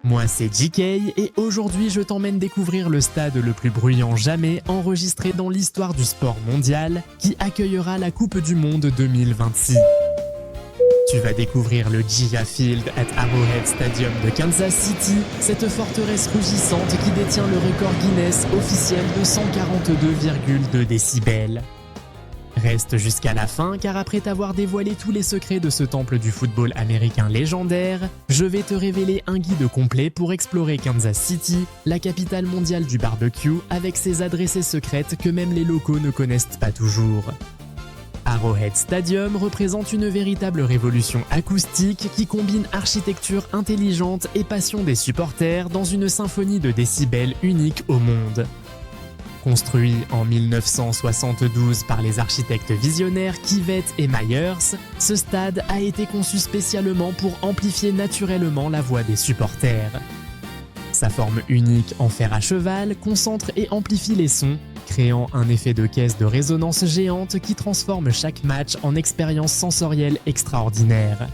Moi c'est JK et aujourd'hui je t'emmène découvrir le stade le plus bruyant jamais enregistré dans l'histoire du sport mondial qui accueillera la Coupe du Monde 2026. Tu vas découvrir le Gia Field at Arrowhead Stadium de Kansas City, cette forteresse rugissante qui détient le record Guinness officiel de 142,2 décibels. Reste jusqu'à la fin car après t'avoir dévoilé tous les secrets de ce temple du football américain légendaire, je vais te révéler un guide complet pour explorer Kansas City, la capitale mondiale du barbecue, avec ses adresses secrètes que même les locaux ne connaissent pas toujours. Arrowhead Stadium représente une véritable révolution acoustique qui combine architecture intelligente et passion des supporters dans une symphonie de décibels unique au monde. Construit en 1972 par les architectes visionnaires Kivett et Myers, ce stade a été conçu spécialement pour amplifier naturellement la voix des supporters. Sa forme unique en fer à cheval concentre et amplifie les sons, créant un effet de caisse de résonance géante qui transforme chaque match en expérience sensorielle extraordinaire.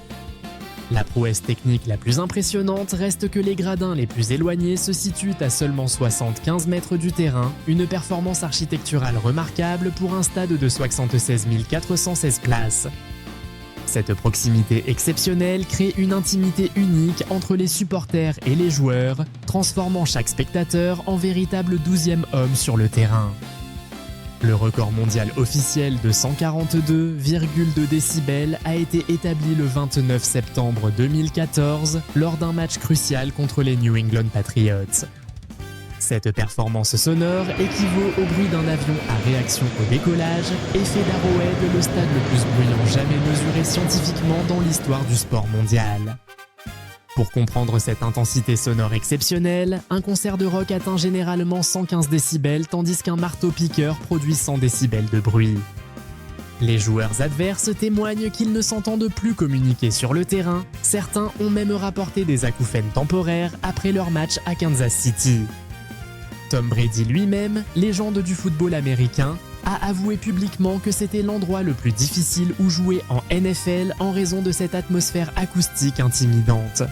La prouesse technique la plus impressionnante reste que les gradins les plus éloignés se situent à seulement 75 mètres du terrain, une performance architecturale remarquable pour un stade de 76 416 places. Cette proximité exceptionnelle crée une intimité unique entre les supporters et les joueurs, transformant chaque spectateur en véritable 12e homme sur le terrain. Le record mondial officiel de 142,2 décibels a été établi le 29 septembre 2014 lors d'un match crucial contre les New England Patriots. Cette performance sonore équivaut au bruit d'un avion à réaction au décollage et fait d'Arrowhead le stade le plus bruyant jamais mesuré scientifiquement dans l'histoire du sport mondial. Pour comprendre cette intensité sonore exceptionnelle, un concert de rock atteint généralement 115 décibels tandis qu'un marteau-piqueur produit 100 décibels de bruit. Les joueurs adverses témoignent qu'ils ne s'entendent plus communiquer sur le terrain, certains ont même rapporté des acouphènes temporaires après leur match à Kansas City. Tom Brady lui-même, légende du football américain, a avoué publiquement que c'était l'endroit le plus difficile où jouer en NFL en raison de cette atmosphère acoustique intimidante.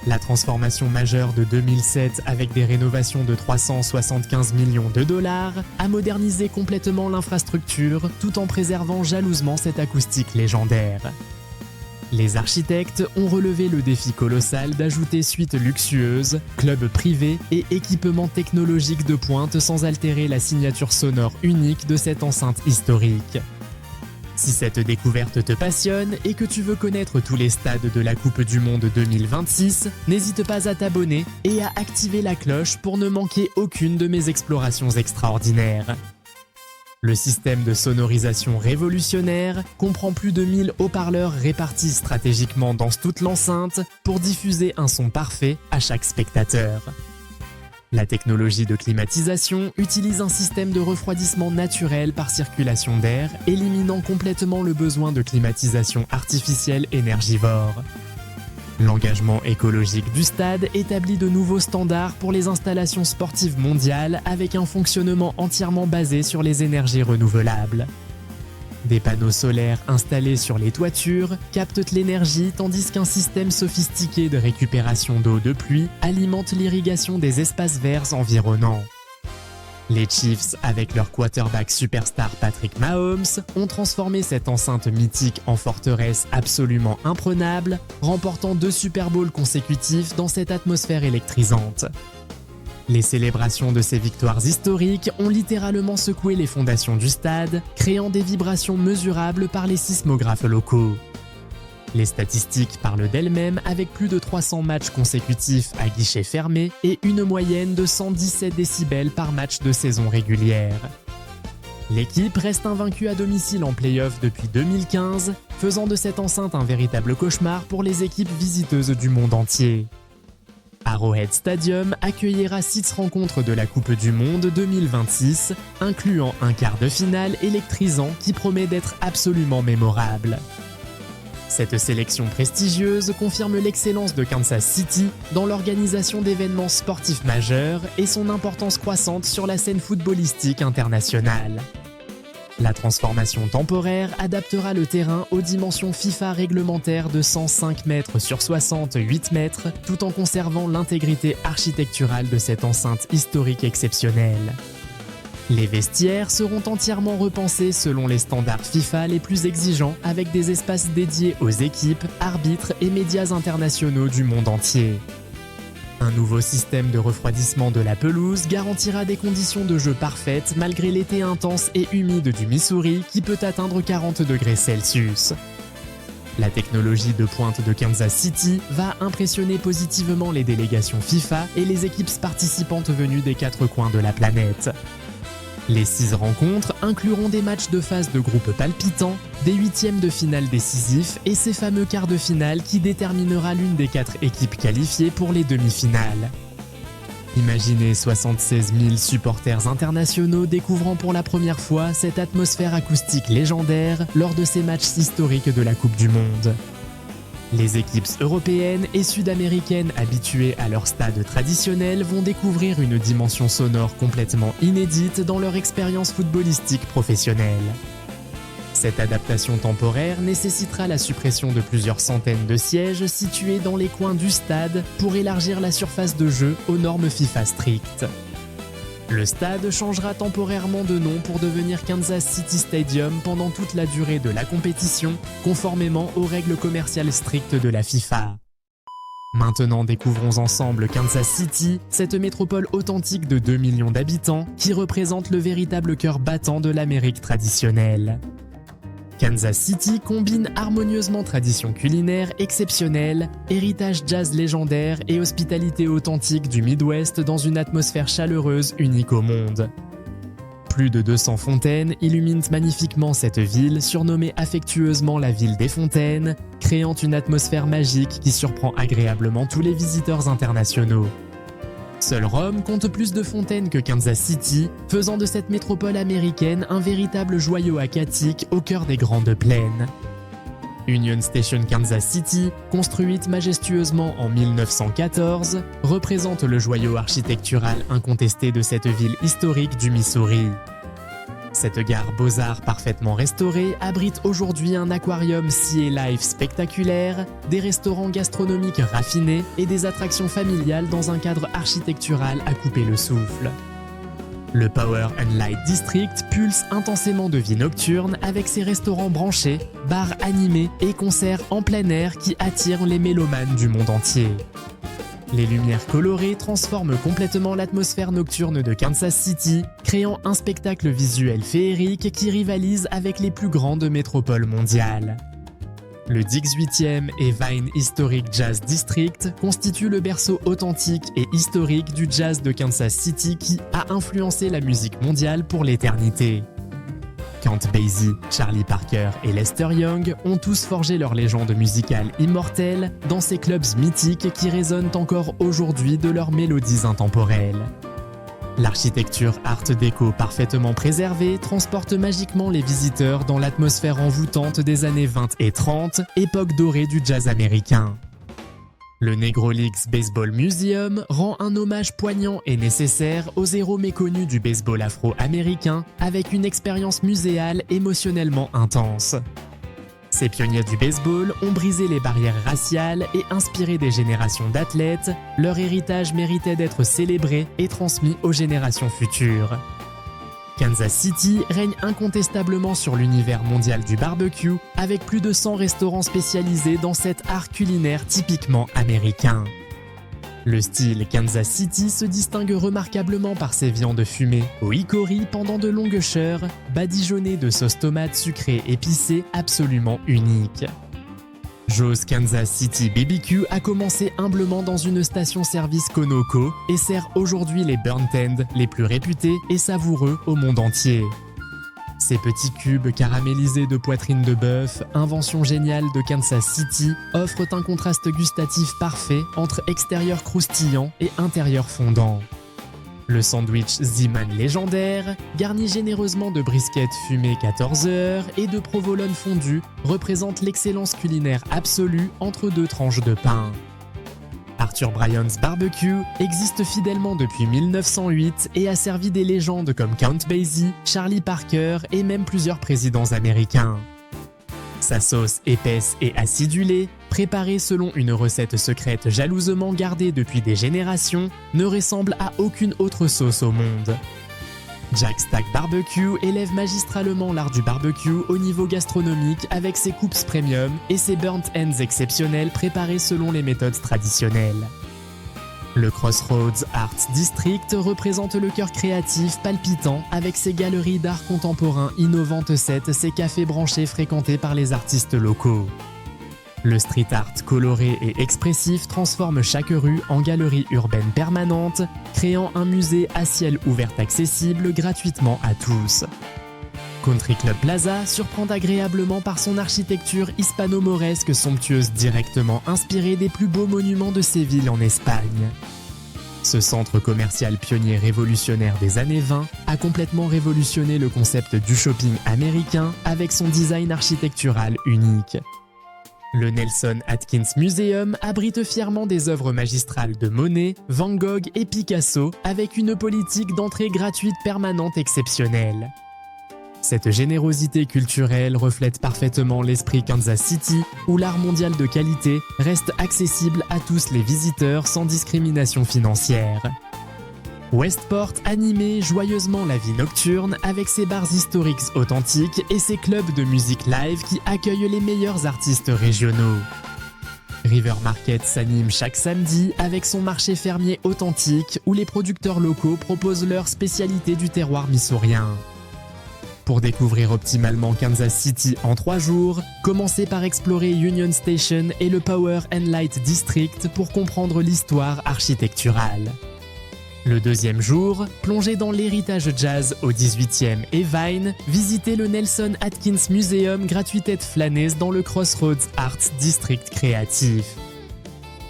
La transformation majeure de 2007 avec des rénovations de 375 millions de dollars a modernisé complètement l'infrastructure tout en préservant jalousement cette acoustique légendaire. Les architectes ont relevé le défi colossal d'ajouter suites luxueuses, clubs privés et équipements technologiques de pointe sans altérer la signature sonore unique de cette enceinte historique. Si cette découverte te passionne et que tu veux connaître tous les stades de la Coupe du Monde 2026, n'hésite pas à t'abonner et à activer la cloche pour ne manquer aucune de mes explorations extraordinaires. Le système de sonorisation révolutionnaire comprend plus de 1000 haut-parleurs répartis stratégiquement dans toute l'enceinte pour diffuser un son parfait à chaque spectateur. La technologie de climatisation utilise un système de refroidissement naturel par circulation d'air, éliminant complètement le besoin de climatisation artificielle énergivore. L'engagement écologique du stade établit de nouveaux standards pour les installations sportives mondiales avec un fonctionnement entièrement basé sur les énergies renouvelables. Des panneaux solaires installés sur les toitures captent l'énergie tandis qu'un système sophistiqué de récupération d'eau de pluie alimente l'irrigation des espaces verts environnants. Les Chiefs, avec leur quarterback superstar Patrick Mahomes, ont transformé cette enceinte mythique en forteresse absolument imprenable, remportant 2 Super Bowls consécutifs dans cette atmosphère électrisante. Les célébrations de ces victoires historiques ont littéralement secoué les fondations du stade, créant des vibrations mesurables par les sismographes locaux. Les statistiques parlent d'elles-mêmes avec plus de 300 matchs consécutifs à guichet fermé et une moyenne de 117 décibels par match de saison régulière. L'équipe reste invaincue à domicile en play-off depuis 2015, faisant de cette enceinte un véritable cauchemar pour les équipes visiteuses du monde entier. Arrowhead Stadium accueillera 6 rencontres de la Coupe du Monde 2026, incluant un quart de finale électrisant qui promet d'être absolument mémorable. Cette sélection prestigieuse confirme l'excellence de Kansas City dans l'organisation d'événements sportifs majeurs et son importance croissante sur la scène footballistique internationale. La transformation temporaire adaptera le terrain aux dimensions FIFA réglementaires de 105 mètres sur 68 mètres, tout en conservant l'intégrité architecturale de cette enceinte historique exceptionnelle. Les vestiaires seront entièrement repensés selon les standards FIFA les plus exigeants, avec des espaces dédiés aux équipes, arbitres et médias internationaux du monde entier. Un nouveau système de refroidissement de la pelouse garantira des conditions de jeu parfaites malgré l'été intense et humide du Missouri qui peut atteindre 40 degrés Celsius. La technologie de pointe de Kansas City va impressionner positivement les délégations FIFA et les équipes participantes venues des 4 coins de la planète. Les 6 rencontres incluront des matchs de phase de groupe palpitants, des huitièmes de finale décisifs et ces fameux quarts de finale qui déterminera l'une des 4 équipes qualifiées pour les demi-finales. Imaginez 76 000 supporters internationaux découvrant pour la première fois cette atmosphère acoustique légendaire lors de ces matchs historiques de la Coupe du Monde. Les équipes européennes et sud-américaines habituées à leur stade traditionnel vont découvrir une dimension sonore complètement inédite dans leur expérience footballistique professionnelle. Cette adaptation temporaire nécessitera la suppression de plusieurs centaines de sièges situés dans les coins du stade pour élargir la surface de jeu aux normes FIFA strictes. Le stade changera temporairement de nom pour devenir Kansas City Stadium pendant toute la durée de la compétition, conformément aux règles commerciales strictes de la FIFA. Maintenant, découvrons ensemble Kansas City, cette métropole authentique de 2 millions d'habitants qui représente le véritable cœur battant de l'Amérique traditionnelle. Kansas City combine harmonieusement tradition culinaire exceptionnelle, héritage jazz légendaire et hospitalité authentique du Midwest dans une atmosphère chaleureuse unique au monde. Plus de 200 fontaines illuminent magnifiquement cette ville, surnommée affectueusement la ville des fontaines, créant une atmosphère magique qui surprend agréablement tous les visiteurs internationaux. Seul Rome compte plus de fontaines que Kansas City, faisant de cette métropole américaine un véritable joyau aquatique au cœur des grandes plaines. Union Station Kansas City, construite majestueusement en 1914, représente le joyau architectural incontesté de cette ville historique du Missouri. Cette gare Beaux-Arts parfaitement restaurée abrite aujourd'hui un aquarium Sea Life spectaculaire, des restaurants gastronomiques raffinés et des attractions familiales dans un cadre architectural à couper le souffle. Le Power and Light District pulse intensément de vie nocturne avec ses restaurants branchés, bars animés et concerts en plein air qui attirent les mélomanes du monde entier. Les lumières colorées transforment complètement l'atmosphère nocturne de Kansas City, créant un spectacle visuel féerique qui rivalise avec les plus grandes métropoles mondiales. Le 18e et Vine Historic Jazz District constitue le berceau authentique et historique du jazz de Kansas City qui a influencé la musique mondiale pour l'éternité. Count Basie, Charlie Parker et Lester Young ont tous forgé leur légende musicale immortelle dans ces clubs mythiques qui résonnent encore aujourd'hui de leurs mélodies intemporelles. L'architecture Art déco parfaitement préservée transporte magiquement les visiteurs dans l'atmosphère envoûtante des années 20 et 30, époque dorée du jazz américain. Le Negro Leagues Baseball Museum rend un hommage poignant et nécessaire aux héros méconnus du baseball afro-américain avec une expérience muséale émotionnellement intense. Ces pionniers du baseball ont brisé les barrières raciales et inspiré des générations d'athlètes. Leur héritage méritait d'être célébré et transmis aux générations futures. Kansas City règne incontestablement sur l'univers mondial du barbecue, avec plus de 100 restaurants spécialisés dans cet art culinaire typiquement américain. Le style Kansas City se distingue remarquablement par ses viandes fumées au hickory pendant de longues heures, badigeonnées de sauce tomate sucrée épicée absolument unique. Joe's Kansas City BBQ a commencé humblement dans une station-service Conoco et sert aujourd'hui les burnt ends les plus réputés et savoureux au monde entier. Ces petits cubes caramélisés de poitrine de bœuf, invention géniale de Kansas City, offrent un contraste gustatif parfait entre extérieur croustillant et intérieur fondant. Le sandwich Z-Man légendaire, garni généreusement de brisquettes fumées 14 heures et de provolone fondue, représente l'excellence culinaire absolue entre deux tranches de pain. Arthur Bryant's Barbecue, existe fidèlement depuis 1908 et a servi des légendes comme Count Basie, Charlie Parker et même plusieurs présidents américains. Sa sauce épaisse et acidulée, préparée selon une recette secrète jalousement gardée depuis des générations, ne ressemble à aucune autre sauce au monde. Jack Stack Barbecue élève magistralement l'art du barbecue au niveau gastronomique avec ses coupes premium et ses burnt ends exceptionnels préparés selon les méthodes traditionnelles. Le Crossroads Art District représente le cœur créatif palpitant avec ses galeries d'art contemporain innovantes, ses cafés branchés fréquentés par les artistes locaux. Le street art coloré et expressif transforme chaque rue en galerie urbaine permanente, créant un musée à ciel ouvert accessible gratuitement à tous. Country Club Plaza surprend agréablement par son architecture hispano-mauresque somptueuse directement inspirée des plus beaux monuments de Séville en Espagne. Ce centre commercial pionnier révolutionnaire des années 20 a complètement révolutionné le concept du shopping américain avec son design architectural unique. Le Nelson Atkins Museum abrite fièrement des œuvres magistrales de Monet, Van Gogh et Picasso avec une politique d'entrée gratuite permanente exceptionnelle. Cette générosité culturelle reflète parfaitement l'esprit Kansas City où l'art mondial de qualité reste accessible à tous les visiteurs sans discrimination financière. Westport animait joyeusement la vie nocturne avec ses bars historiques authentiques et ses clubs de musique live qui accueillent les meilleurs artistes régionaux. River Market s'anime chaque samedi avec son marché fermier authentique où les producteurs locaux proposent leurs spécialités du terroir missourien. Pour découvrir optimalement Kansas City en 3 jours, commencez par explorer Union Station et le Power and Light District pour comprendre l'histoire architecturale. Le deuxième jour, plongez dans l'héritage jazz au 18e et Vine, visitez le Nelson Atkins Museum gratuitet flâneuse dans le Crossroads Art District créatif.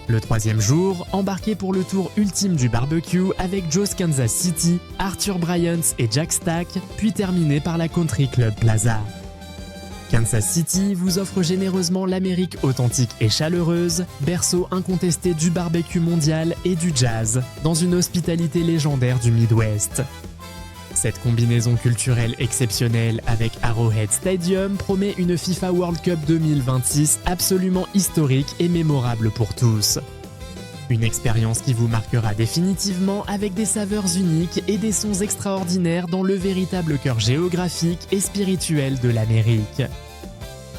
Le troisième jour, embarquez pour le tour ultime du barbecue avec Joe's Kansas City, Arthur Bryant's et Jack Stack, puis terminé par la Country Club Plaza. Kansas City vous offre généreusement l'Amérique authentique et chaleureuse, berceau incontesté du barbecue mondial et du jazz, dans une hospitalité légendaire du Midwest. Cette combinaison culturelle exceptionnelle avec Arrowhead Stadium promet une FIFA World Cup 2026 absolument historique et mémorable pour tous. Une expérience qui vous marquera définitivement avec des saveurs uniques et des sons extraordinaires dans le véritable cœur géographique et spirituel de l'Amérique.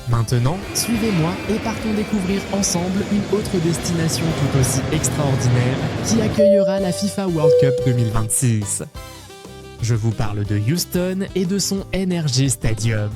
Maintenant, suivez-moi et partons découvrir ensemble une autre destination tout aussi extraordinaire qui accueillera la FIFA World Cup 2026. Je vous parle de Houston et de son NRG Stadium.